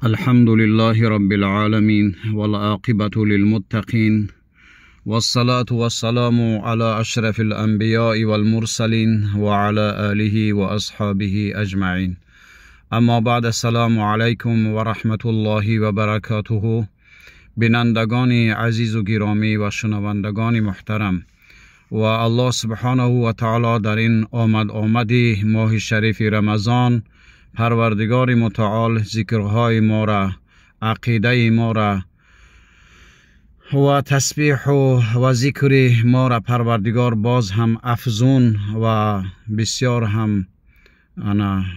الحمد لله رب العالمين والعاقبة للمتقين والصلاة والسلام على أشرف الأنبياء والمرسلين وعلى آله وأصحابه أجمعين. اما بعد، السلام علیکم و رحمت الله و برکاته. بینندگان عزیز و گرامی و شنوندگان محترم و الله سبحانه و تعالی در این آمدی ماه شریف رمضان، پروردگار متعال ذکرهای ما را، عقیده ما را و تسبیح و ذکر ما را پروردگار باز هم افزون و بسیار هم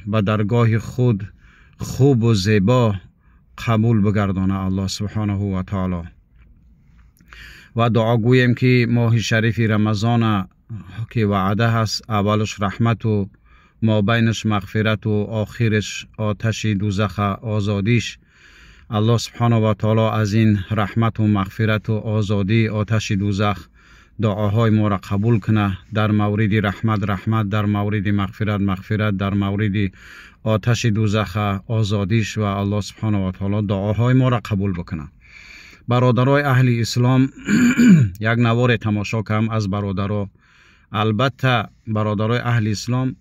به درگاه خود خوب و زیبا قبول بگردانه الله سبحانه و تعالی. و دعا گویم که ماه شریف رمضان که وعده هست، اولش رحمت و مابینش مغفرت و آخرش آتش دوزخ آزادیش، الله سبحانه و تعالی از این رحمت و مغفرت و آزادی آتش دوزخ دعاهای ما را قبول کنه. در مورد رحمت، در مورد مغفرت، در مورد آتش دوزخ آزادیش، و الله سبحانه و تعالی دعاهای ما را قبول بکنه. برادرای اهل اسلام، یک نوار تماشا کنم از برادرها. البته برادرای اهل اسلام،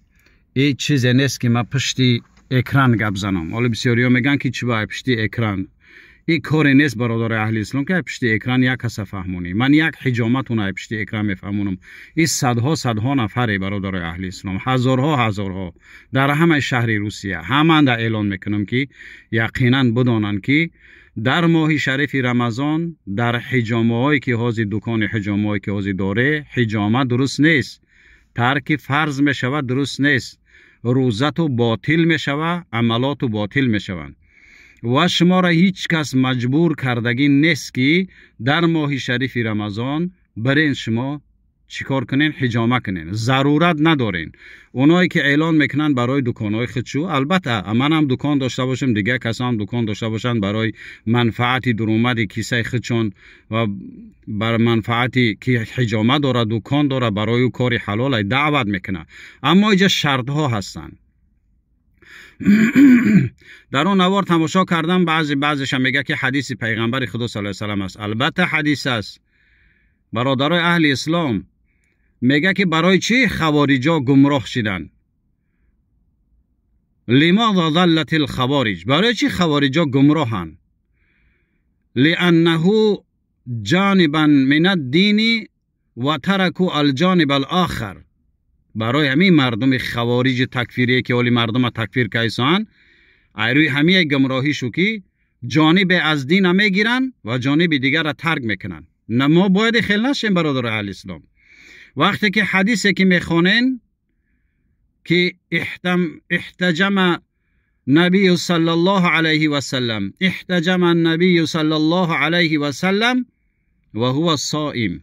این چیزی نیست که من پشتی اکران گپ زنم. حالا بسیاری ها میگن که چی باید پشتی اکران، این کاری نیست برادر اهل اسلام که پشتی اکران یک کس فهمونی. من یک حجامت اونها پشتی اکران میفهمونم. این صدها نفره برادر اهل اسلام، هزارها در همه شهر روسیه، همه در اعلان میکنم که یقینا بدانن که در ماه شریف رمضان در حجامه هایی که حاضر دکان حجامه هایی که حاضر داره، حجامه درست نیست، ترک فرض می شود درست نیست، روزت و باطل می شود، عملات و باطل می شوند. و شما را هیچ کس مجبور کردگی نیست که در ماه شریف رمضان برین شما چیکار کنین؟ حجامه کنین. ضرورت ندارین. اونایی که اعلان میکنن برای دکانهای خودشو، البته من هم دکان داشته باشم، دیگه کسا هم دکان داشته باشن برای منفعتی درآمد کیسه خودشون و بر منفعتی که حجامه داره، دکان داره، برای کار حلال دعوت میکنه. اما اینجا شرط ها هستن. در اون نوار تماشا کردم، بعضیش هم میگه که حدیث پیغمبر خدا صلی الله علیه و سلم است. البته حدیث است. برادرای اهل اسلام، میگه که برای چی خوارجا گمراه شدن؟ لماذا ضلت الخوارج؟ برای چی خوارجا گمراهن؟ لانه جانبا من الدین و ترکوا الجانب الاخر. برای همین مردم خوارج تکفیری که ولی مردم تکفیر کیسان، ایروی همین گمراهی شو که جانب از دین میگیرن و جانب دیگر را ترک میکنن. نه، ما باید خیلی نشیم برادر اهل اسلام. وقتی که حدیثی که میخوانین که احتجم نبی صلی الله علیه و سلم، احتجم النبی صلی الله علیه و سلم و هو صائم،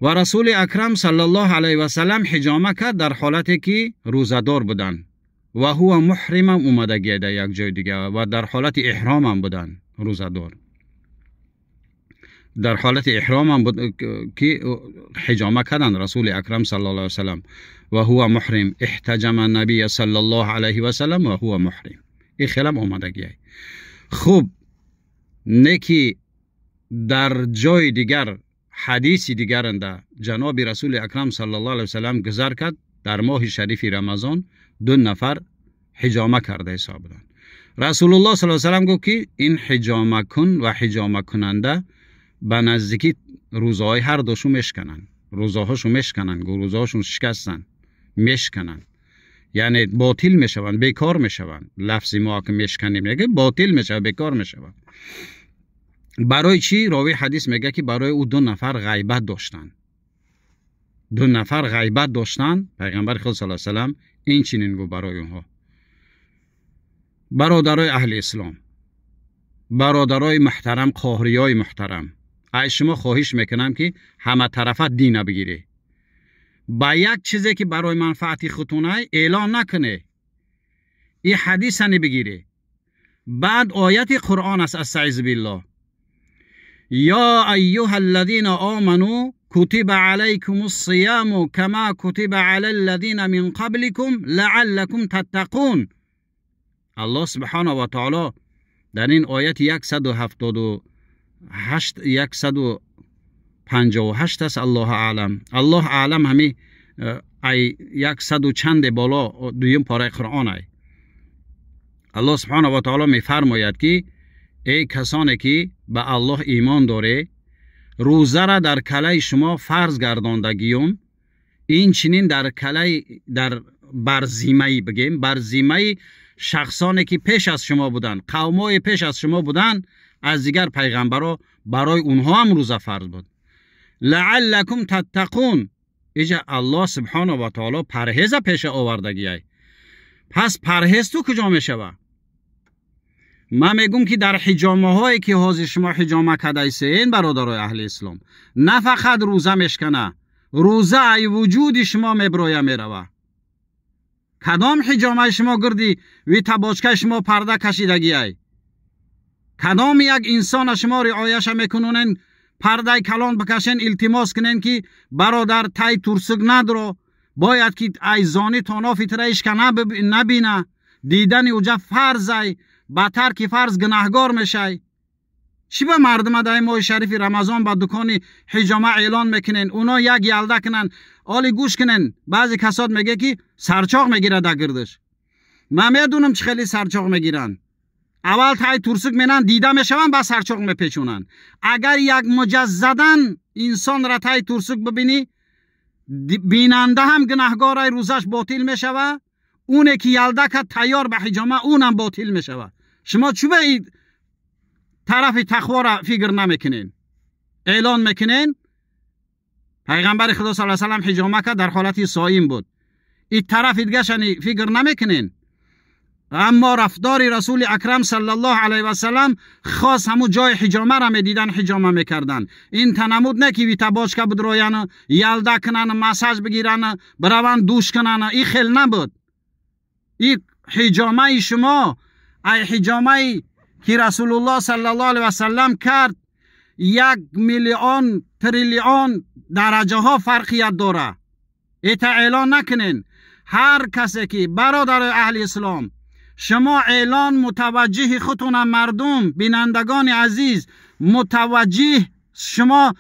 و رسول اکرم صلی الله علیه و سلم حجامه کرد در حالتی که روزدار بودن، و هو محرم اومده گیده یک جای دیگه، و در حالت احرام هم بودن روزدار، در حالت احرام هم بود که حجامه کردن رسول اکرم صلی الله علیه و سلم و هو محرم. احتجم النبی صلی الله علیه و سلم و هو محرم. این خیلی آمدگیه. خوب نکی در جای دیگر حدیثی دیگر انده جناب رسول اکرم صلی الله علیه و سلم گذر کرد در ماه شریف رمضان 2 نفر حجامه کرده حساب بودن. رسول الله صلی الله علیه و سلم گفت که این حجامه کن و حجامه کننده به نزدیکی روزهای هر دوشو میشکنن، روزهاشو میشکنن، روزهاشو شکستن میشکنن، یعنی باطل میشون، بیکار میشون. لفظی ما که میشکنیم میگه باطل میشه، بیکار میشون. برای چی؟ راوی حدیث میگه که برای او 2 نفر غیبت داشتن. 2 نفر غیبت داشتن. پیغمبر خدا صلی الله علیه و سلم این چنین گفت برای اونها. برادرای اهل اسلام، برادرای محترم، قاهریای محترم، از شما خواهش میکنم که همه طرفه دین بگیری. با یک چیزی که برای منفعت خودتونه اعلان نکنه، این حدیث نبگیری. بعد آیت قرآن است، استعیذ بالله، یا ایها الذین آمنوا کتب علیکم الصیام کما کتب علی الذین من قبلکم لعلکم تتقون. الله سبحانه و تعالی در این آیت 158 است. الله اعلم. الله اعلم همی ای 100 و چند بالا دویم پاره قرآن ای. الله سبحانه و تعالی می فرماید که ای کسانی که به الله ایمان داره، روزه را در کله شما فرض گرداندگیون، این چنین در کله برزیمه بگیم، برزیمه شخصانی که پیش از شما بودن، قومای پیش از شما بودن، از دیگر پیغمبرها، برای اونها هم روزه فرض بود. لعلکم تتقون. ایجا الله سبحانه و تعالی پرهیز پیش آوردگی. پس پرهیز تو کجا میشوه؟ من میگم که در حجامه هایی که حاضر شما حجامه کدایسین برادرای اهل اسلام، نه فقط روزه میشکنه، روزه ای وجود شما میبرویه میروه. کدام حجامه شما گردی وی تباچکه شما پرده کشیدگی ای؟ کدام یک انسان شما رعایش میکنونن پرده کلان بکشن، التماس کنن که برادر تای ترسک ندارو، باید که ای زانی تانا فطرهش که نبینه، دیدن اوجا فرض ای، بطر که فرض گناهگار میشه. چی به مردم در ماه شریف رمضان با دکانی حجامه اعلان میکنن، اونا یک یلده کنن، آلی گوش کنن. بعضی کسات میگه که سرچاق میگیره در گردش. من میدونم چه خیلی سرچاق میگیرن. اول تای ترسک مینن، دیده میشون، با سرچاق میپیچونن. اگر یک مجزدن انسان را تای ترسک ببینی، بیننده هم گناهگار روزش باطل میشوه، اونه که یلده که تیار به حجامه اونم باطل میشوه. شما چوبه این طرف تقوا را فکر نمیکنین؟ اعلان میکنین پیغمبر خدا صلی الله علیه و سلم حجامه که در حالتی صائم بود، این طرف دیگه شنی فکر نمیکنین. اما رفتار رسول اکرم صلی الله علیه و سلم خاص همو جای حجامه را میدیدن حجامه میکردن. این تنمود نه که وی تباش که بدروین یلده کنن، مساج بگیرن، بروان دوش کنن، این خیل نبود. این حجامه شما، ای حجامه که رسول الله صلی الله علیه و سلم کرد، 1,000,000 تریلیون درجه ها فرقیت داره. ایتا اعلان نکنین. هر کسی که برادر اهل اسلام شما اعلان متوجه خودتون، مردم بینندگان عزیز متوجه شما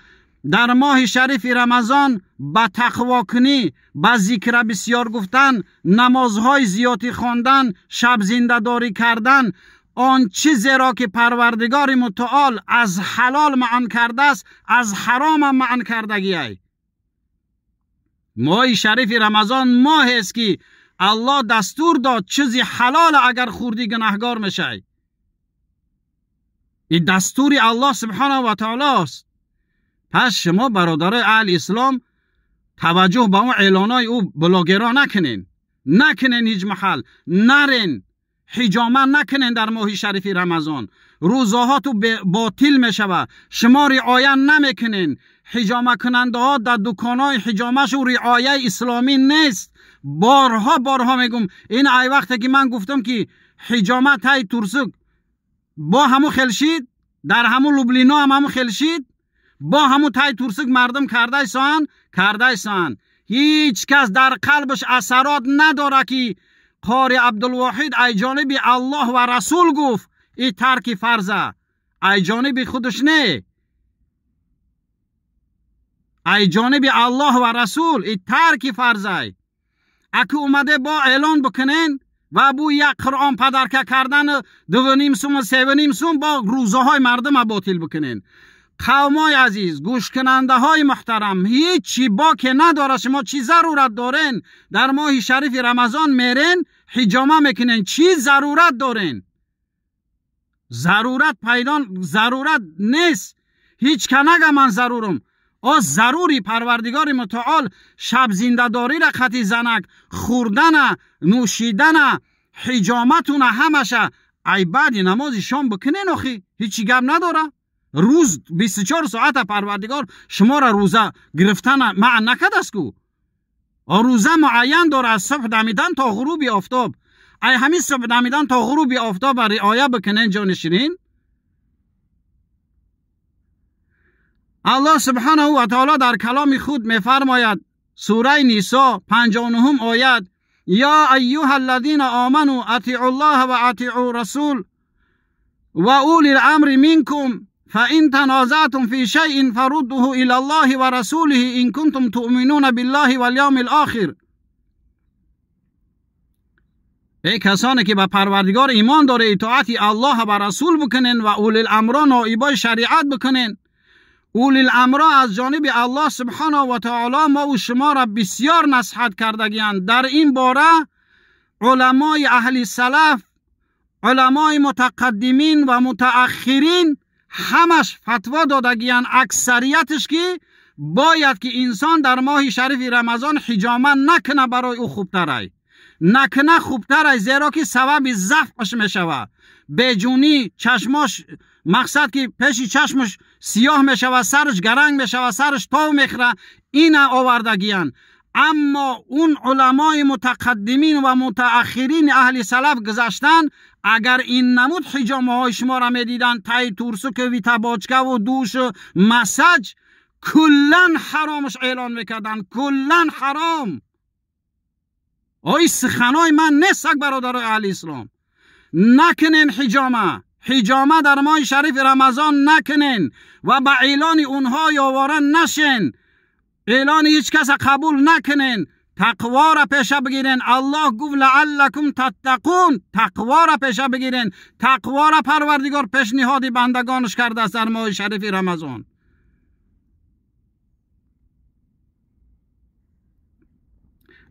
در ماه شریف رمضان با تقوا کنی، با ذکر بسیار گفتن، نمازهای زیادی خواندن، شب زنده داری کردن، آن چیزی را که پروردگار متعال از حلال منع کرده است از حرام هم منع کردگی ای. ماه شریف رمضان ماه است که الله دستور داد چیزی حلال اگر خوردی گناهگار میشه. این دستوری الله سبحانه و تعالی است. پس شما برادر اهل اسلام توجه به اون اعلانای او بلاگرا نکنین هیچ محل، نرین حجامه نکنین در ماه شریف رمضان، روزه ها تو باطل میشوه. شما رعایت نمیکنین. حجامه کننده ها در دکانای حجامه شو رعایت اسلامی نیست. بارها میگم. این ای وقتی که من گفتم که حجامه تای ترسک با همو خلشید، در همو لوبلینا هم همو خلشید، با همو تای ترسک مردم کرده سان. هیچ کس در قلبش اثرات نداره که قاری عبدالواحد ای جانب الله و رسول گفت این ترک فرضه، ای جانب خودش نه، ای جانب الله و رسول این ترک فرضه. اگه اومده با اعلان بکنین و بو یک قرآن پدرکه کردن 2.5 سوم و 3.5 سوم با روزه های مردم باطل بکنین. قومای عزیز، گوش کننده های محترم، هیچی باکی نداره. شما چی ضرورت دارین در ماه شریف رمضان میرین حجامه میکنین؟ چی ضرورت دارین؟ ضرورت نیست. هیچ کنگه من ضرورم. ضروری پروردگار متعال شب زنده داری را خطی زنک، خوردن، نوشیدن، حجامتون همشه ای بعد نماز شام بکنین. آخی هیچی گپ نداره. روز 24 ساعت پروردگار شما را روزه گرفتن معنی نکده است کو. روزه معین داره از صبح دمیدن تا غروب آفتاب. ای همین صبح دمیدن تا غروب آفتاب رعایت بکنین جانشینین. الله سبحانه و تعالی در کلام خود میفرماید سوره نساء 59 آیت یا ایها الذین آمنوا اطیعوا الله و اطیعوا الرسول و اولی الامر منکم فإن تنازعتم في شيء فرده إلى الله ورسوله إن كنتم تؤمنون بالله واليوم الآخر. ای کسانی که به پروردگار ایمان داره اطاعت الله و رسول بکنین و اولی الامر نائبای شریعت بکنین. اولی الامر از جانب الله سبحانه و تعالی ما و شما را بسیار نصیحت کردگیند. در این باره علمای اهل سلف، علمای متقدمین و متأخرین همش فتوا دادگیان، اکثریتش که باید که انسان در ماه شریف رمضان حجامه نکنه، برای او خوبتره نکنه خوبتره، زیرا که سبب ضعفش میشوه، بجونی چشماش مقصد که پیش چشمش سیاه میشوه، سرش گرنگ میشوه، سرش تاو میخره، این آوردگیان. اما اون علمای متقدمین و متأخرین اهل سلف گذشتن اگر این نمود حجامه های شما را میدیدن، تای تورسک و تباچکه و دوش و مسج کلن حرامش اعلان میکردن، کلن حرام. آی سخنای من نیست برادر اهل اسلام. نکنین حجامه، حجامه در ماه شریف رمضان نکنین و به اعلان اونها یاورن نشین، اعلان هیچ کس قبول نکنین. تقوا را پیشه بگیرین. الله گفت لعلکم تتقون، تقوا را پیشه بگیرین. تقوا را پروردگار پیشنهاد بندگانش کرده است در ماه شریف رمضان.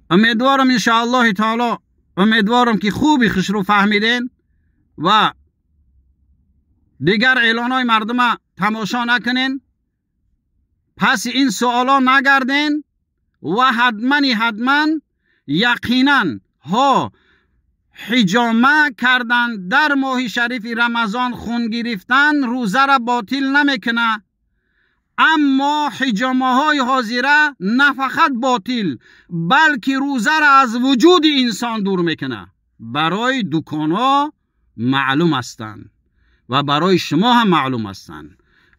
امیدوارم انشاءالله تعالی، امیدوارم که خوبی خوش رو فهمیدین و دیگر اعلان های مردم تماشا نکنین، پس این سوالا نگردین و حتما یقینا ها حجامه کردن در ماه شریف رمضان، خون گرفتن روزه را باطل نمیکنه، اما حجامه های حاضره نه فقط باطل بلکه روزه را از وجود انسان دور میکنه. برای دکان ها معلوم هستند و برای شما هم معلوم هستند.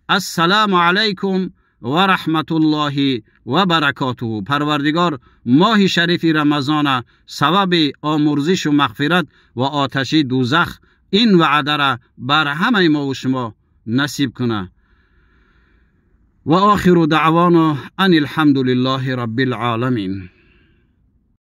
السلام علیکم و رحمت الله و برکاته. پروردگار ماه شریف رمضان سبب آمرزش و مغفرت و آتش دوزخ این وعده را بر همه ما و شما نصیب کنه. و آخر دعوانا ان الحمد لله رب العالمین.